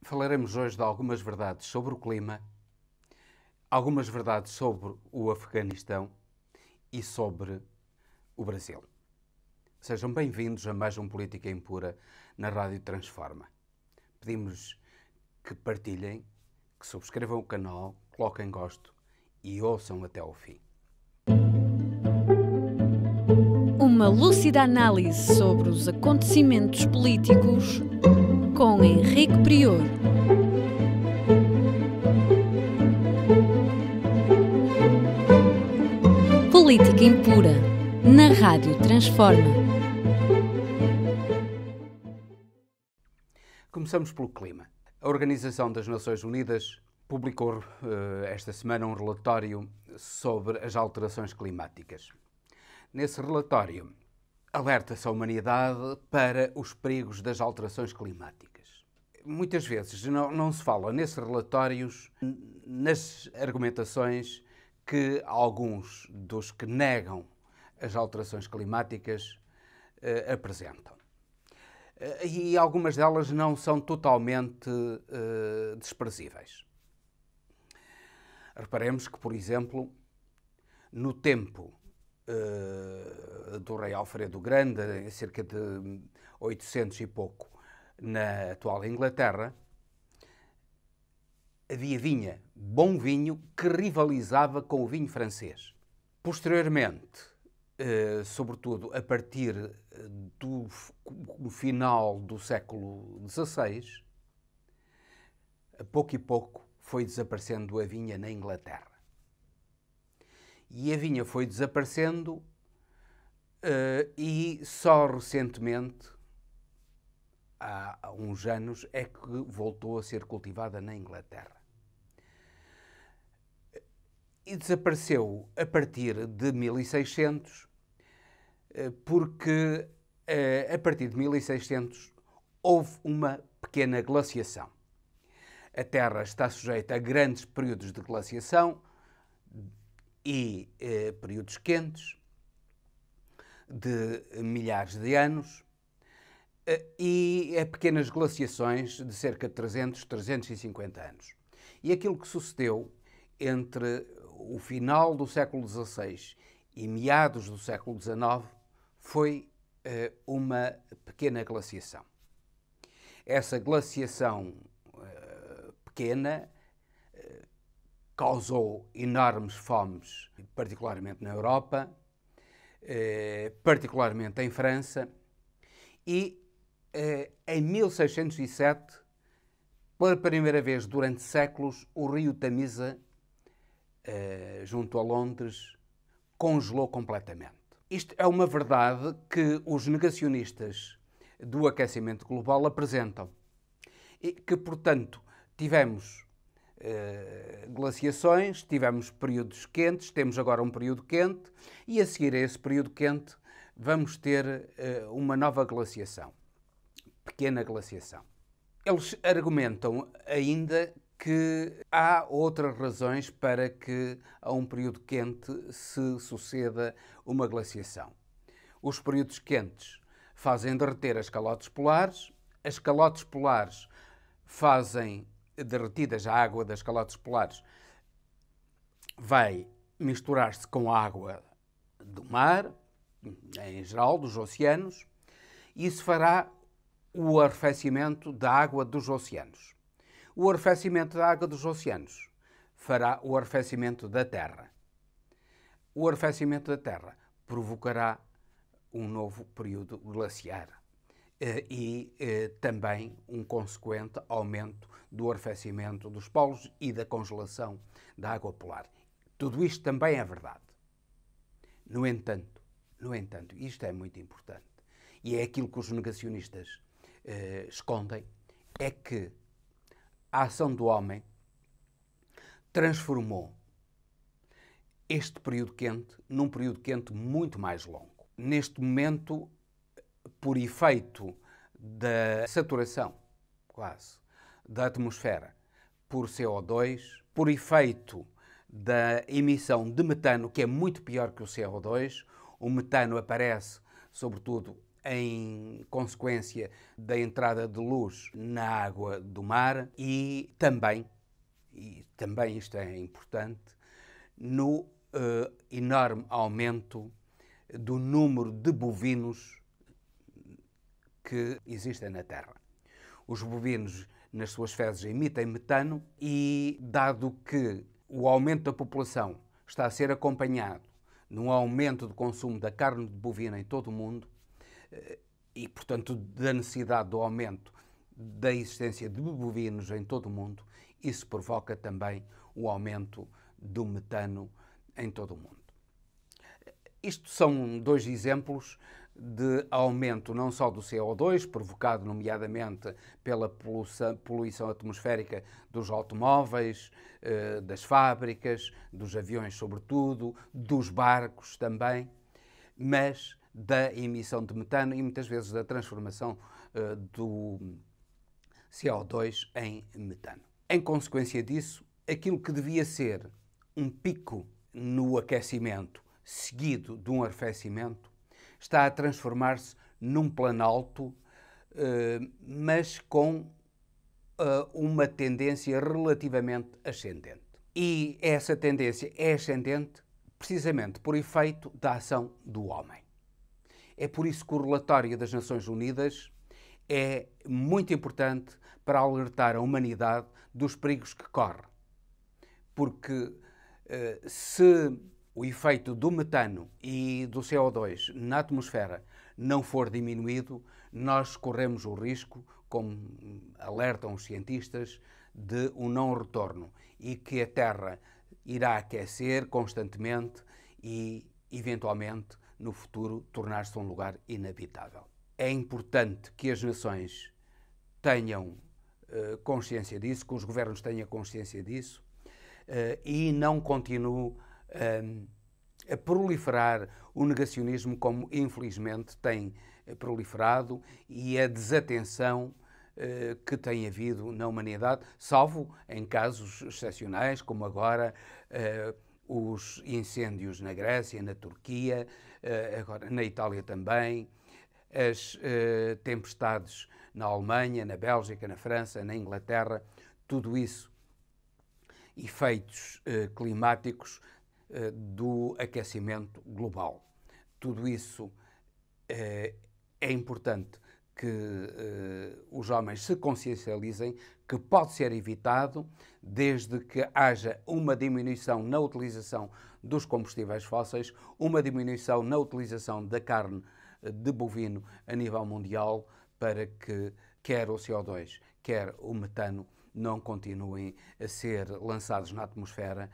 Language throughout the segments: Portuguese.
Falaremos hoje de algumas verdades sobre o clima, algumas verdades sobre o Afeganistão e sobre o Brasil. Sejam bem-vindos a mais um Política Impura na Rádio Transforma. Pedimos que partilhem, que subscrevam o canal, coloquem gosto e ouçam até ao fim. Uma lúcida análise sobre os acontecimentos políticos com Henrique Prior. Política Impura na Rádio Transforma. Começamos pelo clima. A Organização das Nações Unidas publicou esta semana um relatório sobre as alterações climáticas. Nesse relatório, alerta-se a humanidade para os perigos das alterações climáticas. Muitas vezes não se fala nesses relatórios, nas argumentações que alguns dos que negam as alterações climáticas apresentam. E algumas delas não são totalmente desprezíveis. Reparemos que, por exemplo, no tempo do rei Alfredo o Grande, em cerca de 800 e pouco, na atual Inglaterra, havia bom vinho que rivalizava com o vinho francês. Posteriormente, sobretudo a partir do final do século XVI, a pouco e pouco foi desaparecendo a vinha na Inglaterra. E a vinha foi desaparecendo e só recentemente, há uns anos, é que voltou a ser cultivada na Inglaterra. E desapareceu a partir de 1600, porque a partir de 1600 houve uma pequena glaciação. A Terra está sujeita a grandes períodos de glaciação e períodos quentes de milhares de anos e a pequenas glaciações de cerca de 350 anos. E aquilo que sucedeu entre o final do século XVI e meados do século XIX foi uma pequena glaciação. Essa glaciação pequena causou enormes fomes, particularmente na Europa, particularmente em França, e em 1607, pela primeira vez durante séculos, o rio Tamisa, junto a Londres, congelou completamente. Isto é uma verdade que os negacionistas do aquecimento global apresentam e que, portanto, tivemos glaciações, tivemos períodos quentes, temos agora um período quente e a seguir a esse período quente vamos ter uma nova glaciação, pequena glaciação. Eles argumentam ainda que há outras razões para que a um período quente se suceda uma glaciação. Os períodos quentes fazem derreter as calotes polares fazem derretidas a água das calotes polares, vai misturar-se com a água do mar, em geral, dos oceanos, e isso fará o arrefecimento da água dos oceanos. O arrefecimento da água dos oceanos fará o arrefecimento da Terra. O arrefecimento da Terra provocará um novo período glaciar e também um consequente aumento do arrefecimento dos polos e da congelação da água polar. Tudo isto também é verdade. No entanto, isto é muito importante, e é aquilo que os negacionistas escondem, é que a ação do homem transformou este período quente num período quente muito mais longo. Neste momento, por efeito da saturação, quase, da atmosfera por CO2, por efeito da emissão de metano, que é muito pior que o CO2, o metano aparece, sobretudo, em consequência da entrada de luz na água do mar e também isto é importante, no enorme aumento do número de bovinos que existem na Terra. Os bovinos, nas suas fezes, emitem metano e, dado que o aumento da população está a ser acompanhado num aumento do consumo da carne bovina em todo o mundo e, portanto, da necessidade do aumento da existência de bovinos em todo o mundo, isso provoca também o aumento do metano em todo o mundo. Isto são dois exemplos de aumento não só do CO2, provocado nomeadamente pela poluição atmosférica dos automóveis, das fábricas, dos aviões sobretudo, dos barcos também, mas da emissão de metano e muitas vezes da transformação do CO2 em metano. Em consequência disso, aquilo que devia ser um pico no aquecimento seguido de um arrefecimento está a transformar-se num planalto, mas com uma tendência relativamente ascendente. E essa tendência é ascendente precisamente por efeito da ação do homem. É por isso que o relatório das Nações Unidas é muito importante para alertar a humanidade dos perigos que corre. Porque se o efeito do metano e do CO2 na atmosfera não for diminuído, nós corremos o risco, como alertam os cientistas, de um não retorno e que a Terra irá aquecer constantemente e, eventualmente, no futuro, tornar-se um lugar inabitável. É importante que as nações tenham consciência disso, que os governos tenham consciência disso e não continuem a proliferar o negacionismo como infelizmente tem proliferado e a desatenção que tem havido na humanidade, salvo em casos excepcionais como agora os incêndios na Grécia, na Turquia, agora na Itália também, as tempestades na Alemanha, na Bélgica, na França, na Inglaterra, tudo isso efeitos climáticos do aquecimento global. Tudo isso é importante que os homens se consciencializem que pode ser evitado desde que haja uma diminuição na utilização dos combustíveis fósseis, uma diminuição na utilização da carne de bovino a nível mundial para que quer o CO2, quer o metano não continuem a ser lançados na atmosfera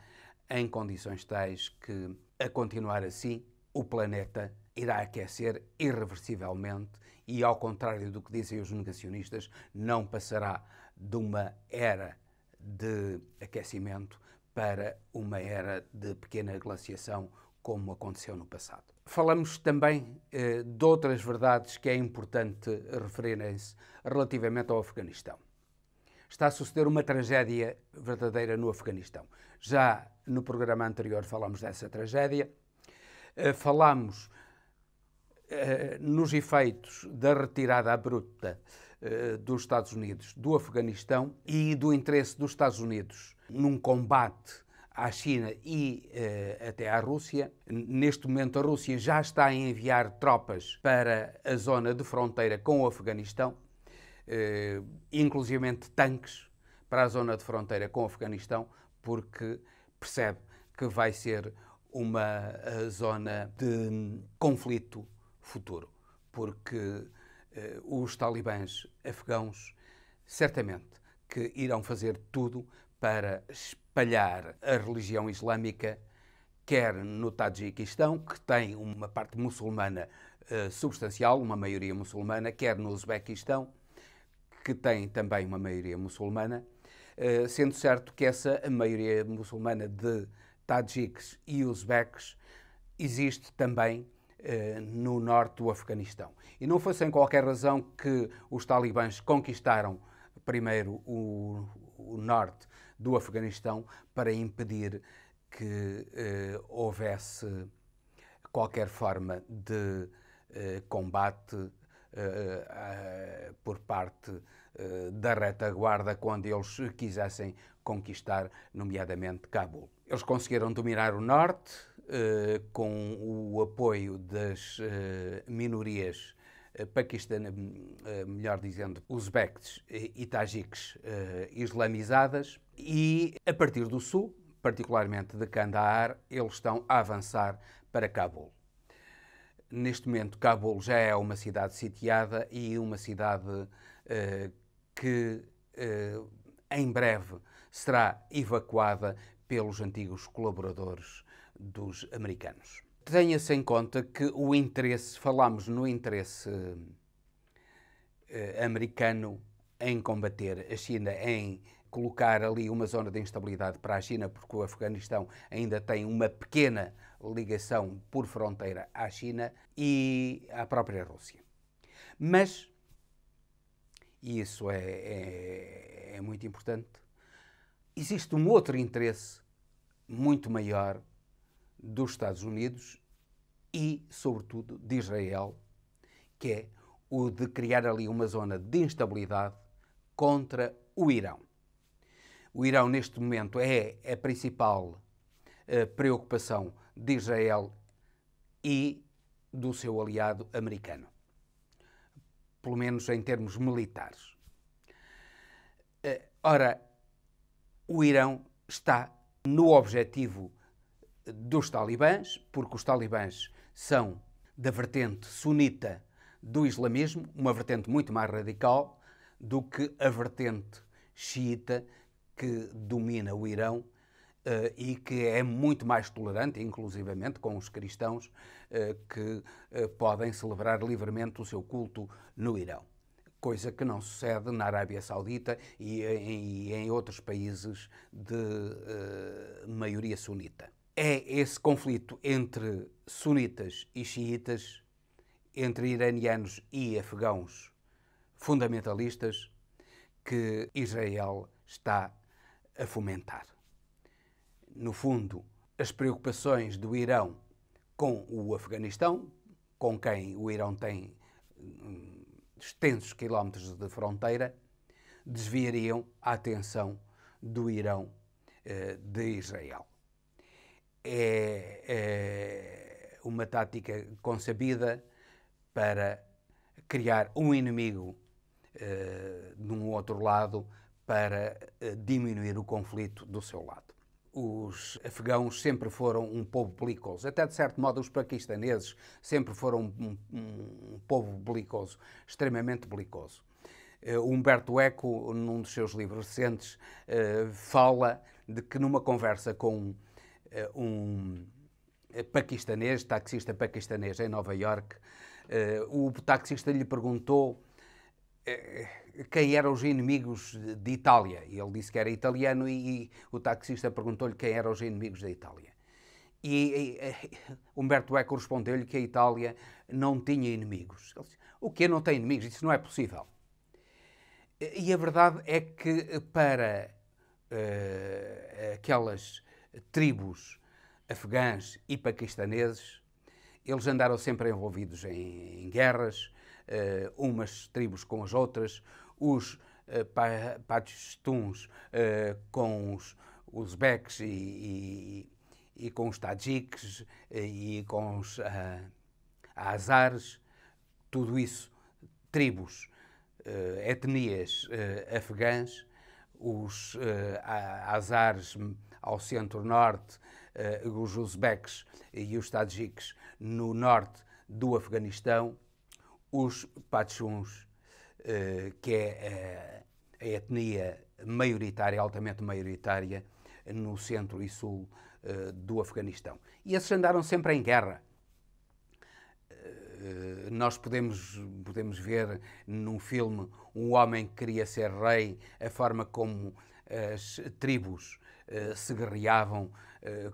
em condições tais que, a continuar assim, o planeta irá aquecer irreversivelmente e, ao contrário do que dizem os negacionistas, não passará de uma era de aquecimento para uma era de pequena glaciação, como aconteceu no passado. Falamos também de outras verdades que é importante referirem-se relativamente ao Afeganistão. Está a suceder uma tragédia verdadeira no Afeganistão. Já no programa anterior falámos dessa tragédia. Falámos nos efeitos da retirada abrupta dos Estados Unidos do Afeganistão e do interesse dos Estados Unidos num combate à China e até à Rússia. Neste momento a Rússia já está a enviar tropas para a zona de fronteira com o Afeganistão, inclusivamente tanques para a zona de fronteira com o Afeganistão, porque percebe que vai ser uma zona de conflito futuro, porque os talibãs afegãos certamente que irão fazer tudo para espalhar a religião islâmica, quer no Tajiquistão, que tem uma parte muçulmana substancial, uma maioria muçulmana, quer no Uzbequistão, que tem também uma maioria muçulmana, sendo certo que essa maioria muçulmana de tajiques e uzbeques existe também no norte do Afeganistão. E não foi sem qualquer razão que os talibãs conquistaram primeiro o norte do Afeganistão para impedir que houvesse qualquer forma de combate por parte da retaguarda quando eles quisessem conquistar, nomeadamente, Cabul. Eles conseguiram dominar o norte com o apoio das minorias melhor dizendo, uzbeques e tajiques islamizadas, e a partir do sul, particularmente de Kandahar, eles estão a avançar para Cabul. Neste momento, Cabul já é uma cidade sitiada e uma cidade que em breve será evacuada pelos antigos colaboradores dos americanos. Tenha-se em conta que o interesse, falamos no interesse americano em combater a China, em colocar ali uma zona de instabilidade para a China, porque o Afeganistão ainda tem uma pequena ligação por fronteira à China e à própria Rússia. Mas, e isso é muito importante, existe um outro interesse muito maior dos Estados Unidos e, sobretudo, de Israel, que é o de criar ali uma zona de instabilidade contra o Irão. O Irão, neste momento, é a principal preocupação de Israel e do seu aliado americano, pelo menos em termos militares. Ora, o Irão está no objetivo dos talibãs, porque os talibãs são da vertente sunita do islamismo, uma vertente muito mais radical do que a vertente xiita que domina o Irão e que é muito mais tolerante, inclusivamente com os cristãos que podem celebrar livremente o seu culto no Irão. Coisa que não sucede na Arábia Saudita e em outros países de maioria sunita. É esse conflito entre sunitas e xiitas, entre iranianos e afegãos fundamentalistas, que Israel está a fomentar. No fundo, as preocupações do Irão com o Afeganistão, com quem o Irão tem extensos quilómetros de fronteira, desviariam a atenção do Irão de Israel. É uma tática concebida para criar um inimigo num outro lado para diminuir o conflito do seu lado. Os afegãos sempre foram um povo belicoso, até de certo modo os paquistaneses sempre foram um povo belicoso, extremamente belicoso. Humberto Eco, num dos seus livros recentes, fala de que numa conversa com um paquistanês, taxista paquistanês em Nova Iorque, o taxista lhe perguntou quem eram os inimigos de Itália. E ele disse que era italiano e o taxista perguntou-lhe quem eram os inimigos da Itália. E Humberto Eco respondeu-lhe que a Itália não tinha inimigos. Ele disse, o quê? Não tem inimigos? Isso não é possível. E a verdade é que para aquelas tribos afegãs e paquistaneses, eles andaram sempre envolvidos em guerras, umas tribos com as outras, os pastuns com os uzbeques e com os tajiques e com os azares, tudo isso, tribos, etnias afegãs, os azares ao centro-norte, os uzbeques e os tajiques no norte do Afeganistão, os pastuns, que é a etnia maioritária, altamente maioritária, no centro e sul do Afeganistão. E esses andaram sempre em guerra. Nós podemos ver num filme um homem que queria ser rei, a forma como as tribos se guerreavam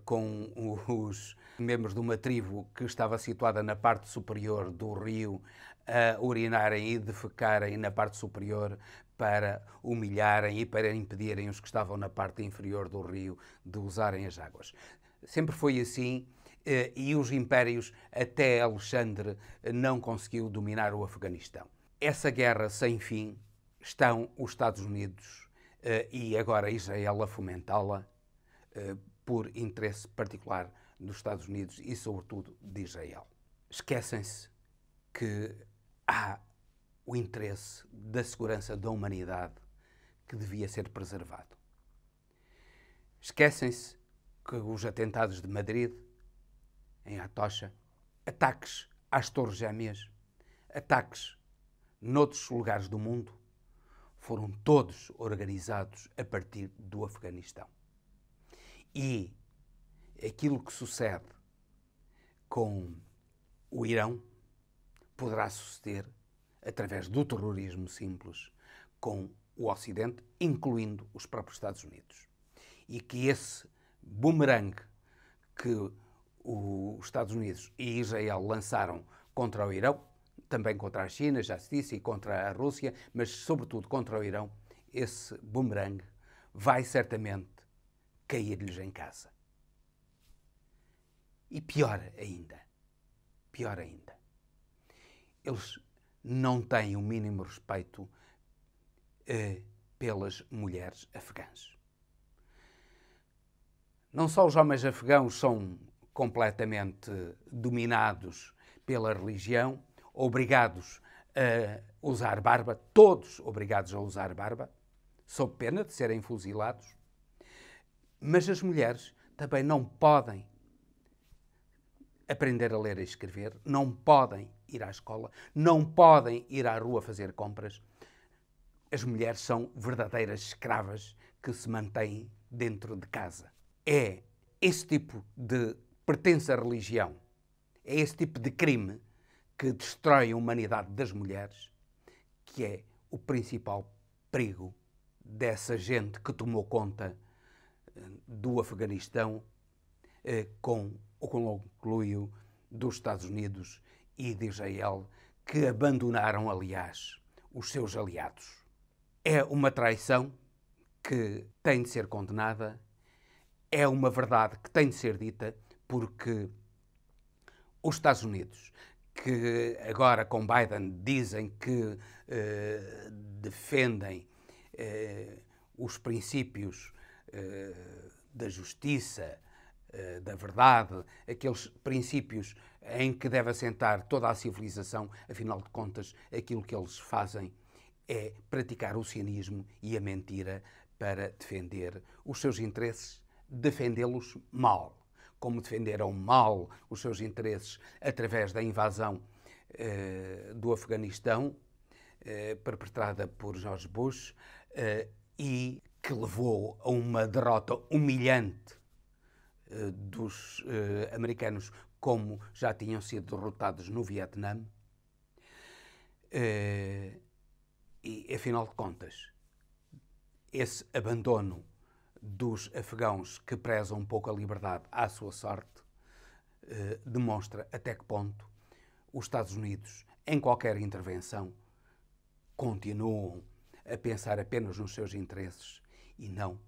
com os membros de uma tribo que estava situada na parte superior do rio a urinarem e defecarem na parte superior para humilharem e para impedirem os que estavam na parte inferior do rio de usarem as águas. Sempre foi assim e os impérios, até Alexandre não conseguiu dominar o Afeganistão. Essa guerra sem fim estão os Estados Unidos e agora Israel a fomentá-la por interesse particular dos Estados Unidos e, sobretudo, de Israel. Esquecem-se que há o interesse da segurança da humanidade que devia ser preservado. Esquecem-se que os atentados de Madrid, em Atocha, ataques às Torres Gêmeas, ataques noutros lugares do mundo, foram todos organizados a partir do Afeganistão. E aquilo que sucede com o Irão poderá suceder através do terrorismo simples com o Ocidente, incluindo os próprios Estados Unidos. E que esse bumerangue que os Estados Unidos e Israel lançaram contra o Irão, também contra a China, já se disse, e contra a Rússia, mas sobretudo contra o Irão, esse bumerangue vai certamente cair-lhes em casa. E pior ainda, eles não têm o mínimo respeito pelas mulheres afegãs. Não só os homens afegãos são completamente dominados pela religião, obrigados a usar barba, todos obrigados a usar barba, sob pena de serem fuzilados, mas as mulheres também não podem aprender a ler e escrever, não podem ir à escola, não podem ir à rua fazer compras. As mulheres são verdadeiras escravas que se mantêm dentro de casa. É esse tipo de pertença à religião, é esse tipo de crime que destrói a humanidade das mulheres, que é o principal perigo dessa gente que tomou conta do Afeganistão com o conluio dos Estados Unidos e de Israel, que abandonaram, aliás, os seus aliados. É uma traição que tem de ser condenada, é uma verdade que tem de ser dita, porque os Estados Unidos, que agora com Biden dizem que defendem os princípios da justiça, da verdade, aqueles princípios em que deve assentar toda a civilização, afinal de contas, aquilo que eles fazem é praticar o cinismo e a mentira para defender os seus interesses, defendê-los mal, como defenderam mal os seus interesses através da invasão do Afeganistão, perpetrada por George Bush, e que levou a uma derrota humilhante dos americanos, como já tinham sido derrotados no Vietnã. E, afinal de contas, esse abandono dos afegãos que prezam um pouco a liberdade à sua sorte demonstra até que ponto os Estados Unidos, em qualquer intervenção, continuam a pensar apenas nos seus interesses e não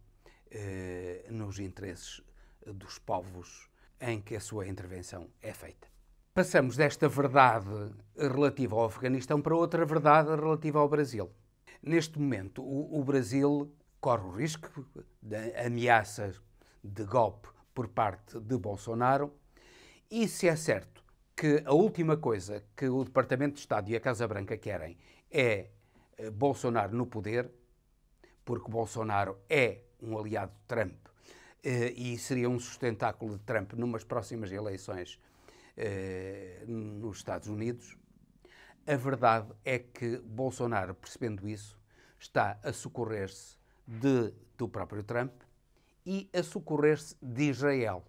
nos interesses dos povos em que a sua intervenção é feita. Passamos desta verdade relativa ao Afeganistão para outra verdade relativa ao Brasil. Neste momento, o Brasil corre o risco de ameaças de golpe por parte de Bolsonaro, e se é certo que a última coisa que o Departamento de Estado e a Casa Branca querem é Bolsonaro no poder, porque Bolsonaro é um aliado de Trump e seria um sustentáculo de Trump numas próximas eleições nos Estados Unidos, a verdade é que Bolsonaro, percebendo isso, está a socorrer-se do próprio Trump e a socorrer-se de Israel.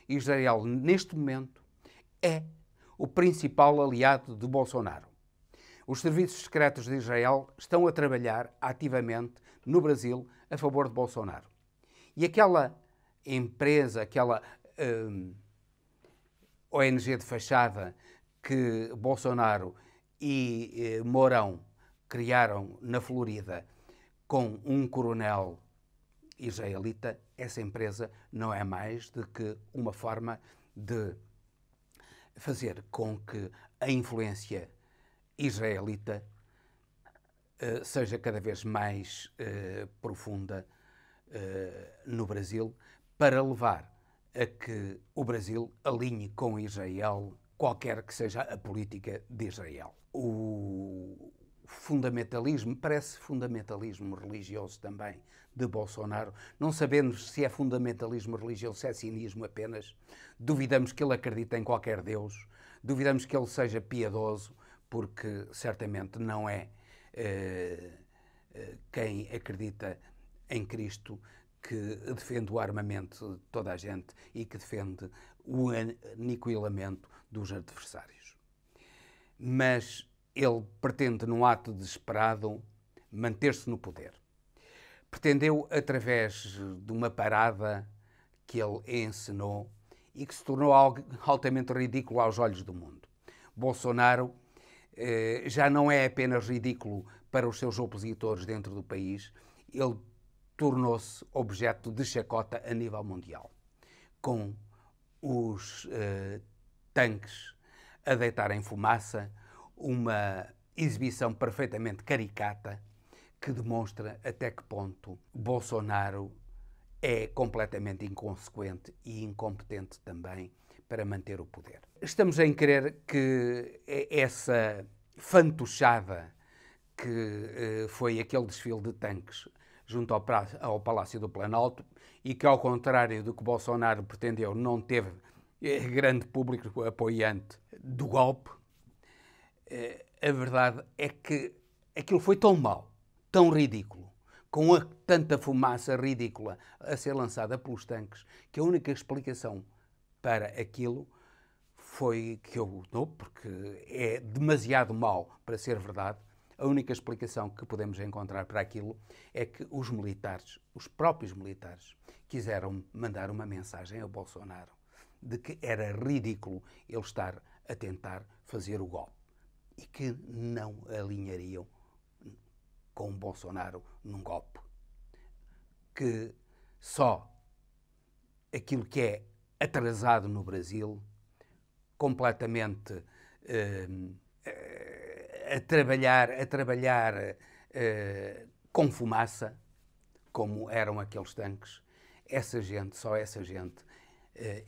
Israel, neste momento, é o principal aliado de Bolsonaro. Os serviços secretos de Israel estão a trabalhar ativamente no Brasil a favor de Bolsonaro. E aquela empresa, aquela ONG de fachada que Bolsonaro e Mourão criaram na Flórida com um coronel israelita, essa empresa não é mais do que uma forma de fazer com que a influência israelita seja cada vez mais profunda no Brasil, para levar a que o Brasil alinhe com Israel qualquer que seja a política de Israel. O fundamentalismo, parece fundamentalismo religioso também, de Bolsonaro. Não sabemos se é fundamentalismo religioso, se é cinismo apenas. Duvidamos que ele acredite em qualquer Deus, duvidamos que ele seja piedoso, porque certamente não é quem acredita em Cristo que defende o armamento de toda a gente e que defende o aniquilamento dos adversários. Mas ele pretende, num ato desesperado, manter-se no poder. Pretendeu, através de uma parada que ele encenou e que se tornou algo altamente ridículo aos olhos do mundo. Bolsonaro já não é apenas ridículo para os seus opositores dentro do país, ele tornou-se objeto de chacota a nível mundial, com os tanques a deitarem fumaça, uma exibição perfeitamente caricata que demonstra até que ponto Bolsonaro é completamente inconsequente e incompetente também para manter o poder. Estamos em crer que essa fantochada que foi aquele desfile de tanques junto ao Palácio do Planalto e que, ao contrário do que Bolsonaro pretendeu, não teve grande público apoiante do golpe, a verdade é que aquilo foi tão mau, tão ridículo, com tanta fumaça ridícula a ser lançada pelos tanques, que a única explicação para aquilo foi que eu não, porque é demasiado mau para ser verdade. A única explicação que podemos encontrar para aquilo é que os militares, os próprios militares, quiseram mandar uma mensagem ao Bolsonaro de que era ridículo ele estar a tentar fazer o golpe e que não alinhariam com o Bolsonaro num golpe. Que só aquilo que é atrasado no Brasil, completamente a trabalhar com fumaça, como eram aqueles tanques, essa gente, só essa gente,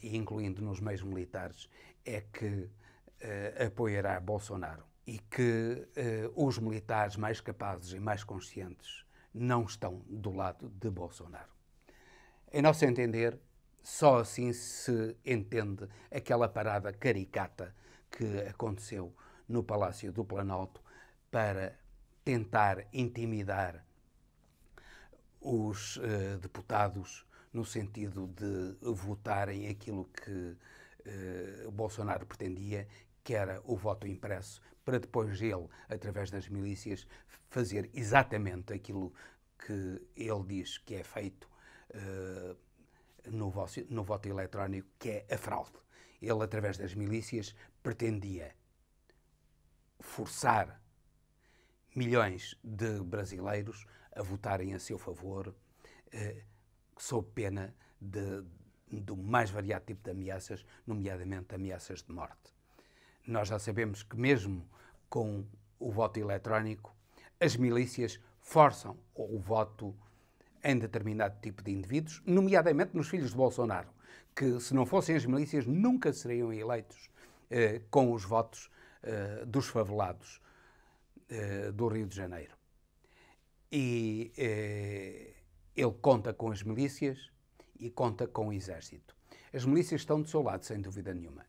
incluindo nos meios militares, é que apoiará Bolsonaro. E que os militares mais capazes e mais conscientes não estão do lado de Bolsonaro. Em nosso entender, só assim se entende aquela parada caricata que aconteceu no Palácio do Planalto para tentar intimidar os deputados no sentido de votarem aquilo que Bolsonaro pretendia, que era o voto impresso, para depois ele, através das milícias, fazer exatamente aquilo que ele diz que é feito no voto eletrónico, que é a fraude. Ele, através das milícias, pretendia forçar milhões de brasileiros a votarem a seu favor, sob pena do mais variado tipo de ameaças, nomeadamente ameaças de morte. Nós já sabemos que mesmo com o voto eletrónico, as milícias forçam o voto em determinado tipo de indivíduos, nomeadamente nos filhos de Bolsonaro, que se não fossem as milícias nunca seriam eleitos com os votos dos favelados do Rio de Janeiro. E ele conta com as milícias e conta com o exército. As milícias estão do seu lado, sem dúvida nenhuma,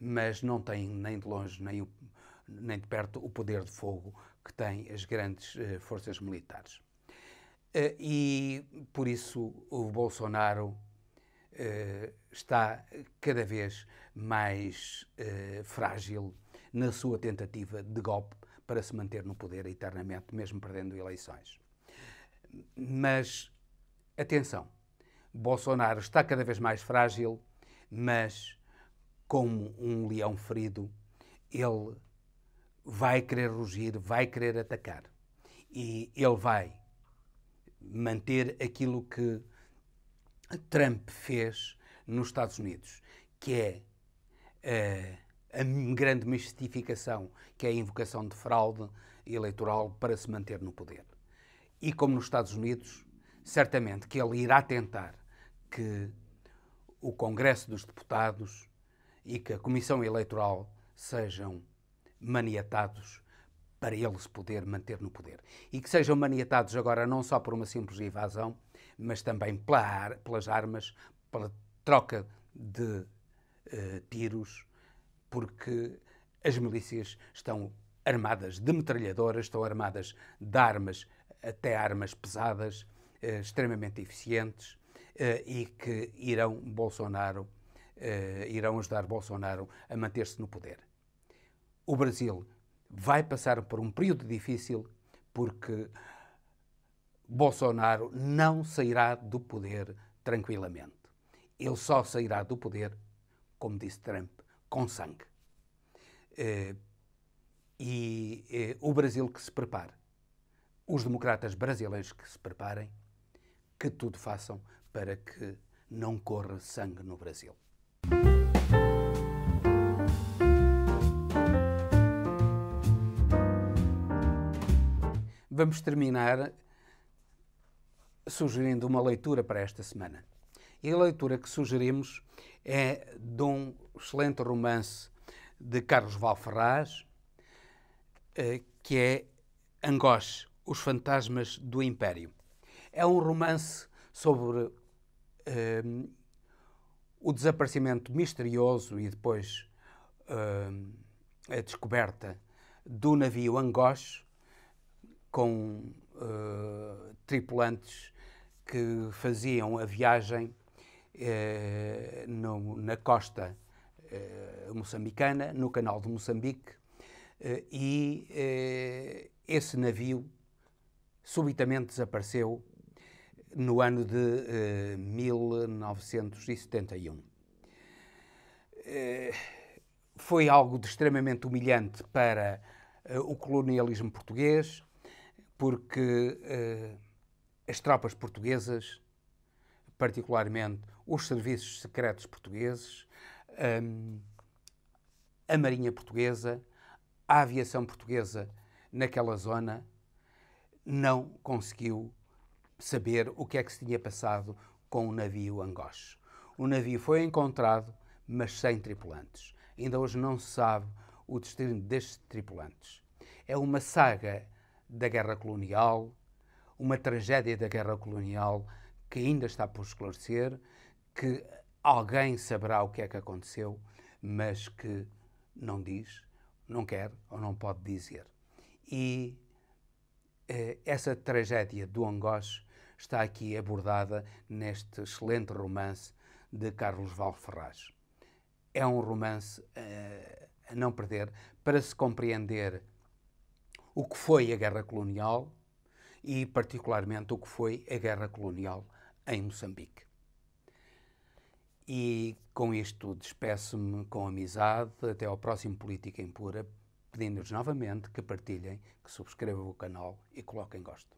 mas não têm nem de longe nem de perto o poder de fogo que têm as grandes forças militares. E por isso o Bolsonaro está cada vez mais frágil na sua tentativa de golpe para se manter no poder eternamente, mesmo perdendo eleições. Mas, atenção, Bolsonaro está cada vez mais frágil, mas, como um leão ferido, ele vai querer rugir, vai querer atacar. E ele vai manter aquilo que Trump fez nos Estados Unidos, que é a grande mistificação, que é a invocação de fraude eleitoral para se manter no poder. E como nos Estados Unidos, certamente que ele irá tentar que o Congresso dos Deputados e que a Comissão Eleitoral sejam maniatados para ele se poder manter no poder. E que sejam maniatados agora não só por uma simples invasão, mas também pelas armas, pela troca de tiros, porque as milícias estão armadas de metralhadoras, estão armadas de armas, até armas pesadas, extremamente eficientes, e que irão ajudar Bolsonaro a manter-se no poder. O Brasil vai passar por um período difícil porque Bolsonaro não sairá do poder tranquilamente. Ele só sairá do poder, como disse Trump, com sangue. O Brasil que se prepare. Os democratas brasileiros que se preparem, que tudo façam para que não corra sangue no Brasil. Vamos terminar sugerindo uma leitura para esta semana. E a leitura que sugerimos é de um excelente romance de Carlos Valferraz, que é Angoche, Os Fantasmas do Império. É um romance sobre o desaparecimento misterioso e depois a descoberta do navio Angoche, com tripulantes que faziam a viagem na costa moçambicana, no canal de Moçambique, e esse navio subitamente desapareceu no ano de 1971. Foi algo de extremamente humilhante para o colonialismo português, porque as tropas portuguesas, particularmente os serviços secretos portugueses, a Marinha Portuguesa, a aviação portuguesa naquela zona, não conseguiu saber o que é que se tinha passado com o navio Angoche. O navio foi encontrado, mas sem tripulantes. Ainda hoje não se sabe o destino destes tripulantes. É uma saga da guerra colonial, uma tragédia da guerra colonial que ainda está por esclarecer, que alguém saberá o que é que aconteceu, mas que não diz, não quer ou não pode dizer. E essa tragédia do Angoche está aqui abordada neste excelente romance de Carlos Valferraz. É um romance a não perder para se compreender o que foi a guerra colonial e, particularmente, o que foi a guerra colonial em Moçambique. E com isto despeço-me com amizade. Até ao próximo Política em Pura, pedindo-lhes novamente que partilhem, que subscrevam o canal e coloquem gosto.